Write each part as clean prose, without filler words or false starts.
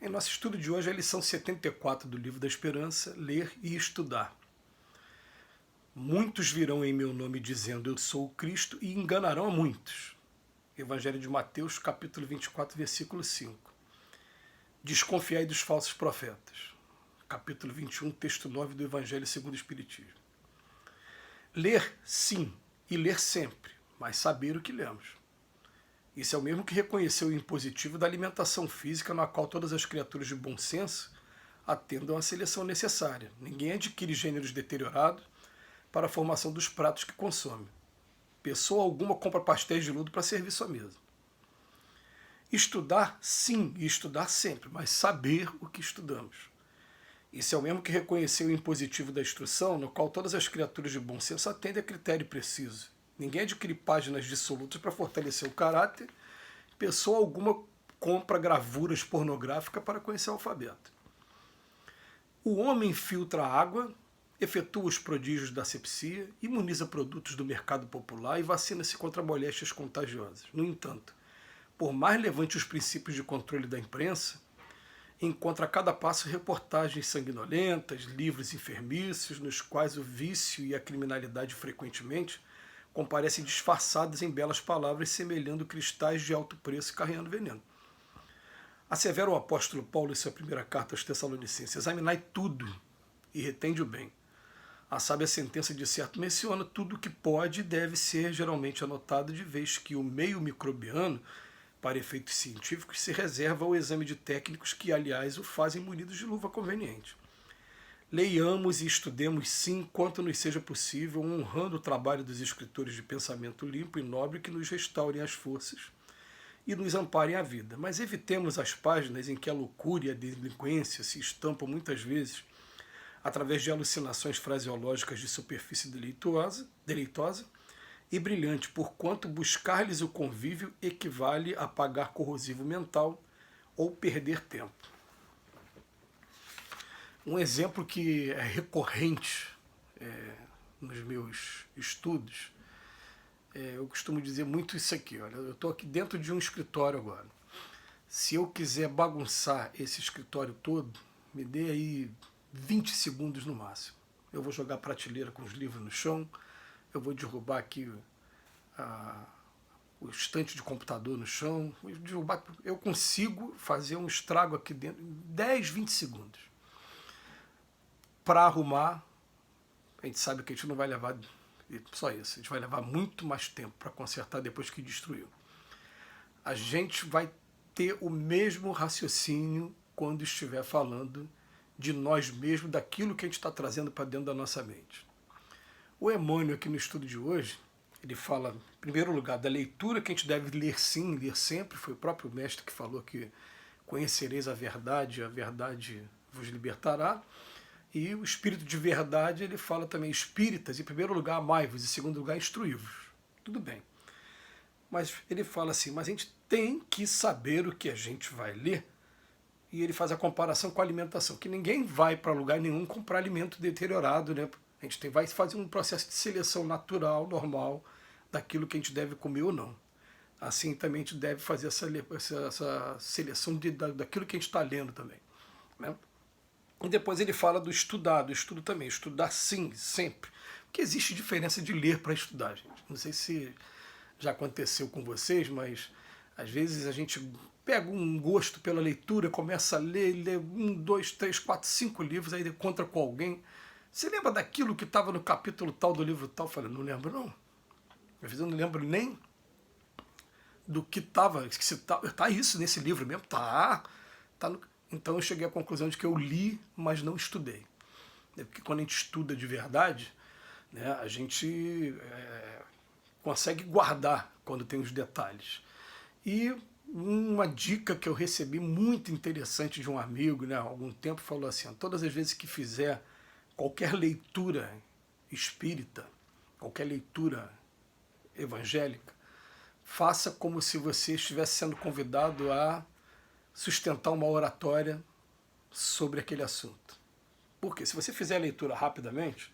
Em nosso estudo de hoje, a lição 74 do Livro da Esperança, Ler e Estudar. Muitos virão em meu nome dizendo eu sou o Cristo e enganarão a muitos. Evangelho de Mateus, capítulo 24, versículo 5. Desconfiai dos falsos profetas. Capítulo 21, texto 9 do Evangelho segundo o Espiritismo. Ler, sim, e ler sempre, mas saber o que lemos. Isso é o mesmo que reconhecer o impositivo da alimentação física, na qual todas as criaturas de bom senso atendam à seleção necessária. Ninguém adquire gêneros deteriorados para a formação dos pratos que consome. Pessoa alguma compra pastéis de ludo para servir sua mesa. Estudar, sim, e estudar sempre, mas saber o que estudamos. Isso é o mesmo que reconhecer o impositivo da instrução, no qual todas as criaturas de bom senso atendem a critério preciso. Ninguém adquire páginas dissolutas para fortalecer o caráter. Pessoa alguma compra gravuras pornográficas para conhecer o alfabeto. O homem filtra a água, efetua os prodígios da asepsia, imuniza produtos do mercado popular e vacina-se contra moléstias contagiosas. No entanto, por mais relevante os princípios de controle da imprensa, encontra a cada passo reportagens sanguinolentas, livros enfermiços, nos quais o vício e a criminalidade frequentemente comparecem disfarçados em belas palavras, semelhando cristais de alto preço e carregando veneno. Assevera o apóstolo Paulo em sua primeira carta aos Tessalonicenses: examinai tudo e retende o bem. A sábia sentença de certo menciona tudo o que pode e deve ser geralmente anotado, de vez que o meio microbiano, para efeitos científicos, se reserva ao exame de técnicos que, aliás, o fazem munidos de luva conveniente. Leiamos e estudemos, sim, quanto nos seja possível, honrando o trabalho dos escritores de pensamento limpo e nobre que nos restaurem as forças e nos amparem a vida. Mas evitemos as páginas em que a loucura e a delinquência se estampam muitas vezes através de alucinações fraseológicas de superfície deleitosa e brilhante, porquanto buscar-lhes o convívio equivale a pagar corrosivo mental ou perder tempo. Um exemplo que é recorrente nos meus estudos, eu costumo dizer muito isso aqui. Olha, eu estou aqui dentro de um escritório agora. Se eu quiser bagunçar esse escritório todo, me dê aí 20 segundos no máximo. Eu vou jogar a prateleira com os livros no chão, eu vou derrubar aqui o estante de computador no chão, eu consigo fazer um estrago aqui dentro em 10, 20 segundos. Para arrumar, a gente sabe que a gente não vai levar só isso, a gente vai levar muito mais tempo para consertar depois que destruiu. A gente vai ter o mesmo raciocínio quando estiver falando de nós mesmos, daquilo que a gente está trazendo para dentro da nossa mente. O Emmanuel, aqui no estudo de hoje, ele fala, em primeiro lugar, da leitura que a gente deve ler sim, ler sempre. Foi o próprio mestre que falou que conhecereis a verdade vos libertará. E o espírito de verdade, ele fala também, espíritas, em primeiro lugar, amai-vos, em segundo lugar, instruí-vos. Tudo bem. Mas ele fala assim, mas a gente tem que saber o que a gente vai ler. E ele faz a comparação com a alimentação, que ninguém vai para lugar nenhum comprar alimento deteriorado, né? A gente vai fazer um processo de seleção natural, normal, daquilo que a gente deve comer ou não. Assim também a gente deve fazer essa seleção daquilo que a gente está lendo também, né? E depois ele fala do estudar, do estudo também. Estudar sim, sempre. Porque existe diferença de ler para estudar, gente. Não sei se já aconteceu com vocês, mas às vezes a gente pega um gosto pela leitura, começa a ler 1, 2, 3, 4, 5 livros, aí encontra com alguém. Você lembra daquilo que estava no capítulo tal do livro tal? Eu falei, não lembro não. Às vezes eu não lembro nem do que estava. Tá isso nesse livro mesmo? Tá no... Então eu cheguei à conclusão de que eu li, mas não estudei. Porque quando a gente estuda de verdade, né, a gente consegue guardar quando tem os detalhes. E uma dica que eu recebi muito interessante de um amigo, né, há algum tempo, falou assim, todas as vezes que fizer qualquer leitura espírita, qualquer leitura evangélica, faça como se você estivesse sendo convidado a sustentar uma oratória sobre aquele assunto. Porque se você fizer a leitura rapidamente,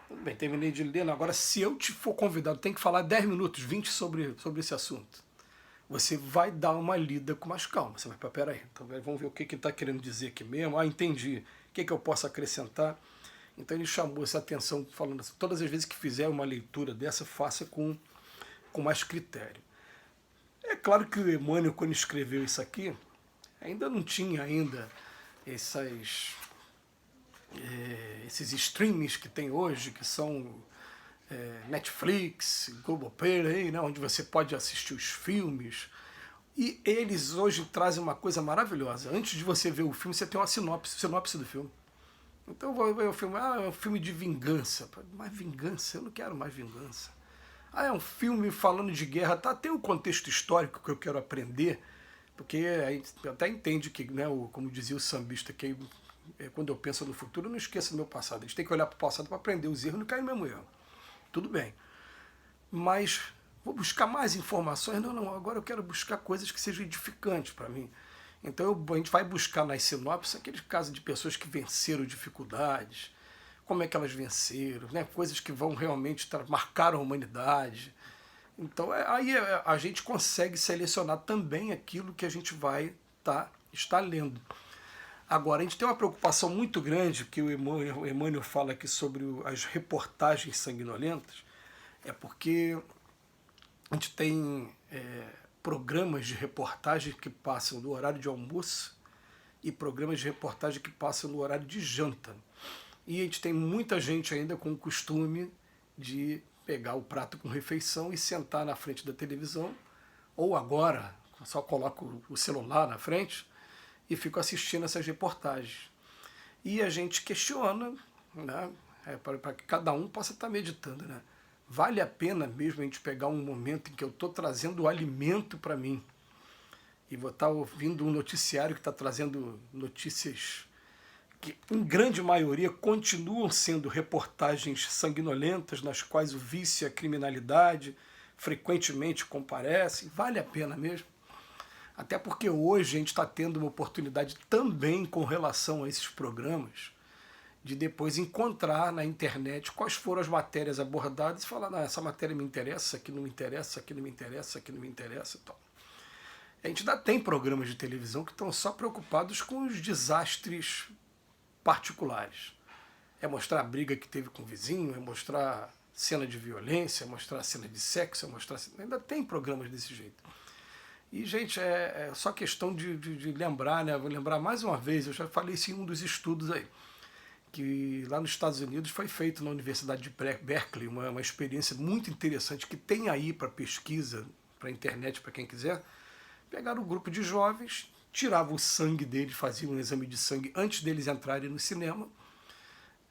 tudo bem, terminei de ler, agora se eu te for convidado, tem que falar 10 minutos, 20 sobre esse assunto. você vai dar uma lida com mais calma. Você vai, peraí, então vamos ver o que ele está querendo dizer aqui mesmo. Ah, entendi. O que eu posso acrescentar? Então ele chamou essa atenção, falando assim, todas as vezes que fizer uma leitura dessa, faça com mais critério. É claro que o Emmanuel, quando escreveu isso aqui, ainda não tinha esses streams que tem hoje, que são Netflix, Globoplay, né, onde você pode assistir os filmes. E eles hoje trazem uma coisa maravilhosa. Antes de você ver o filme, você tem uma sinopse do filme. Então eu vou ver o filme, é um filme de vingança. Mas vingança? Eu não quero mais vingança. Ah, é um filme falando de guerra, tá? Tem o contexto histórico que eu quero aprender, porque aí até entende que, né, como dizia o sambista, que quando eu penso no futuro, eu não esqueço do meu passado. A gente tem que olhar para o passado para aprender os erros e não cair no mesmo erro. Tudo bem. Mas vou buscar mais informações? Não, agora eu quero buscar coisas que sejam edificantes para mim. Então a gente vai buscar nas sinopses aqueles casos de pessoas que venceram dificuldades, como é que elas venceram, né? Coisas que vão realmente marcar a humanidade. Então aí a gente consegue selecionar também aquilo que a gente vai estar lendo. Agora, a gente tem uma preocupação muito grande, que o Emmanuel fala aqui sobre as reportagens sanguinolentas, é porque a gente tem programas de reportagem que passam no horário de almoço e programas de reportagem que passam no horário de janta. E a gente tem muita gente ainda com o costume de pegar o prato com refeição e sentar na frente da televisão, ou agora, só coloca o celular na frente e fica assistindo essas reportagens. E a gente questiona, né, para que cada um possa estar meditando, né? Vale a pena mesmo a gente pegar um momento em que eu estou trazendo o alimento para mim e vou estar ouvindo um noticiário que está trazendo notícias que, em grande maioria, continuam sendo reportagens sanguinolentas, nas quais o vício e a criminalidade frequentemente comparecem? Vale a pena mesmo? Até porque hoje a gente está tendo uma oportunidade também com relação a esses programas de depois encontrar na internet quais foram as matérias abordadas e falar, não, essa matéria me interessa, essa aqui não me interessa, essa aqui não me interessa, essa aqui não me interessa e tal. A gente ainda tem programas de televisão que estão só preocupados com os desastres particulares. É mostrar a briga que teve com o vizinho, é mostrar cena de violência, é mostrar cena de sexo, é mostrar... Ainda tem programas desse jeito. E, gente, é só questão de lembrar, né? Vou lembrar mais uma vez, eu já falei isso em um dos estudos aí, que lá nos Estados Unidos foi feito na Universidade de Berkeley, uma experiência muito interessante que tem aí para pesquisa, para a internet, para quem quiser. Pegaram um grupo de jovens, tiravam o sangue deles, faziam um exame de sangue antes deles entrarem no cinema,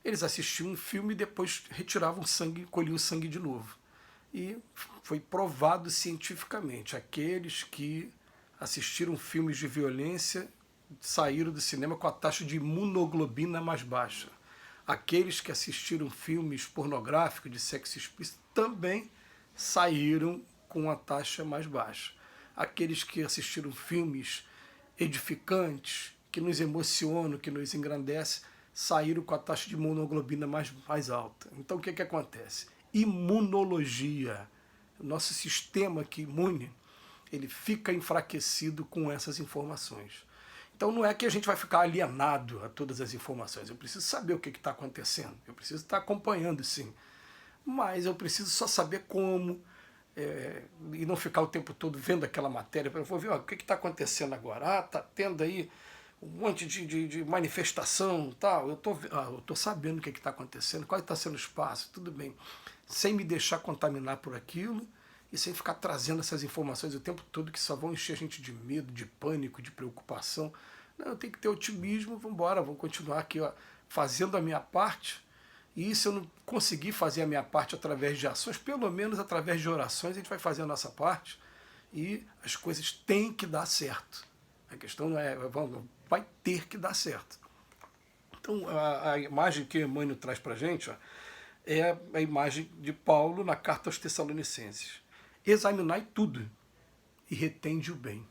eles assistiam um filme e depois retiravam o sangue, colhiam o sangue de novo. E foi provado cientificamente, aqueles que assistiram filmes de violência saíram do cinema com a taxa de imunoglobina mais baixa. Aqueles que assistiram filmes pornográficos de sexo explícito também saíram com a taxa mais baixa. Aqueles que assistiram filmes edificantes, que nos emocionam, que nos engrandecem, saíram com a taxa de imunoglobina mais alta. Então o que acontece? Imunologia. O nosso sistema aqui imune, ele fica enfraquecido com essas informações. Então não é que a gente vai ficar alienado a todas as informações. Eu preciso saber o que está acontecendo. Eu preciso estar acompanhando, sim. Mas eu preciso só saber como, e não ficar o tempo todo vendo aquela matéria. Eu vou ver o que está acontecendo agora. Ah, está tendo aí um monte de manifestação, tal. Eu tô sabendo o que está acontecendo, qual está sendo o espaço, tudo bem. Sem me deixar contaminar por aquilo e sem ficar trazendo essas informações o tempo todo que só vão encher a gente de medo, de pânico, de preocupação. Não, eu tenho que ter otimismo, vamos embora, vamos continuar aqui, ó, fazendo a minha parte. E se eu não conseguir fazer a minha parte através de ações, pelo menos através de orações, a gente vai fazer a nossa parte e as coisas têm que dar certo. A questão não é, vai ter que dar certo. Então, a imagem que Emmanuel traz para a gente, ó, é a imagem de Paulo na carta aos Tessalonicenses. Examinai tudo e retende o bem.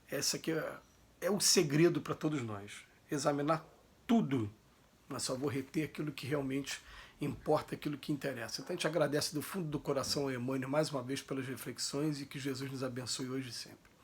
Essa aqui é o segredo para todos nós. Examinar tudo, mas só vou reter aquilo que realmente importa aquilo que interessa. Então a gente agradece do fundo do coração ao Emmanuel mais uma vez pelas reflexões e que Jesus nos abençoe hoje e sempre.